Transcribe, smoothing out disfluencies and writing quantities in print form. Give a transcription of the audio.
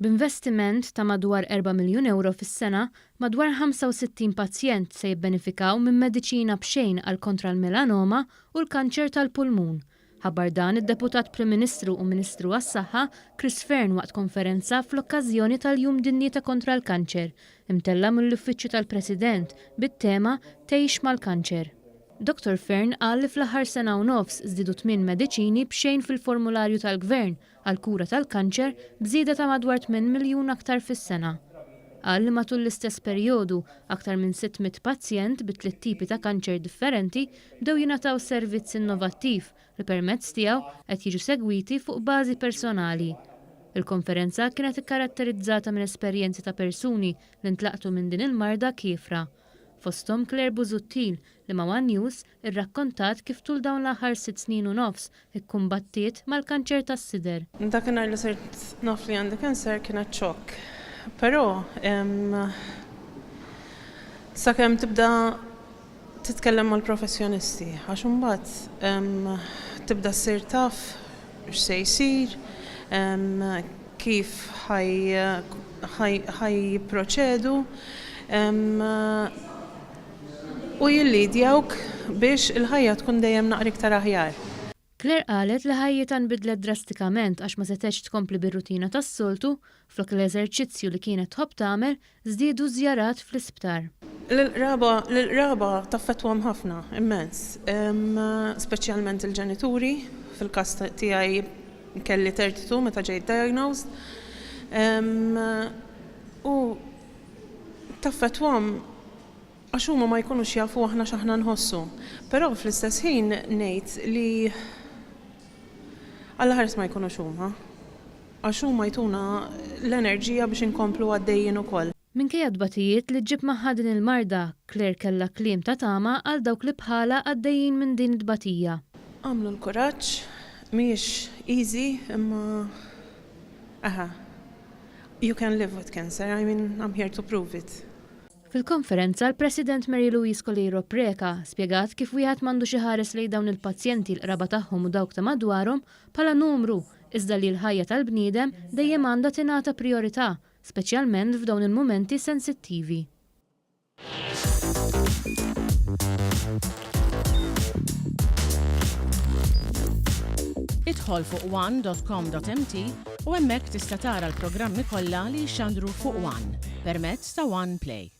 B'investiment ta' madwar 4 miljun euro fis-sena, madwar 65 pazjent se jibbenefikaw minn mediċina b'xejn għal kontra l-melanoma u l-kanċer tal-pulmun. Ħabbar dan id-Deputat Prim Ministru u Ministru għas-Saħħa Chris Fearn waqt konferenza fl-okkażjoni tal-Jum Dinji ta' kontra l-Kanċer, imtella mill-Uffiċċju tal-President bit-tema Tgħix mal-kanċer. Dr. Fearn qal li fl-aħħar sena u nofs żdiedu 8 mediċini b'xejn fil-formularju tal-Gvern għall-kura tal-kanċer bżieda ta' madwar 8 miljun aktar fis-sena. Qal li matul l-istess perjodu aktar minn 600 pazjent bi 3 tipi ta' kanċer differenti bdew jingħataw servizz innovattiv li permezz tiegħu qed jiġu segwiti fuq bażi personali. Il-konferenza kienet ikkaratterizzata minn esperjenzi ta' persuni li ntlaqtu minn din il-marda kiefra. Fosthom Claire Busuttil li ma' One News irrakkontat kif tul dawn l-aħħar 6 snin u nofs ikkumbattiet mal-kanċer tas-sider. Dakinhar li sirt naf li għandi kanser kienet ċokk. Però sakemm tibda titkellem mal-professjonisti għax imbagħad tibda ssir taf x'se jsir, kif ħaj jipproċedu u jillidjawk biex il-ħajja tkun dejjem naqra iktar aħjar. Claire qalet li ħajjitha nbidlet drastikament għax ma setgħetx tkompli bir-rutina tas-soltu flok l-eżerċizzju li kienet tħobb tagħmel żdiedu żjarat fl-isptar. L-raba taffettwhom ħafna, immens, speċjalment il-ġenituri, fil-każ tiegħi kelli 32 meta ġejt diagnosed, u taffettwhom għax huma ma jkunux jafu aħna x'aħna nħossu. Però fl-istess ħin ngħid li Alla-ħares ma jkunux huma. Għax huma jtuna l-enerġija biex inkomplu għaddejjin ukoll. Minkejja dbatijiet li ġib magħha din il-marda, Claire kellha kliem ta' tama għal dawk li bħala għaddejjin minn din id-dbatija. Għamlu l-kuraġġ, mhijiex easy, imma you can live with cancer. I mean, I'm here to prove it. Fil-konferenza, l-President Mary Louise Coliro Preca spjegat kif wieħed m'għandu xi ħares lejn dawn il-pazjenti l-qraba tagħhom u dawk ta' madwarhom bħala numru, iżda li l-ħajja tal-bniedem dejjem għandha tingħata priorità, speċjalment f'dawn il-mumenti sensittivi. Idħol fuq one.com.mt u hemmhekk tista' tara l-programmi kollha li jxandru fuq One permezz ta' One Play.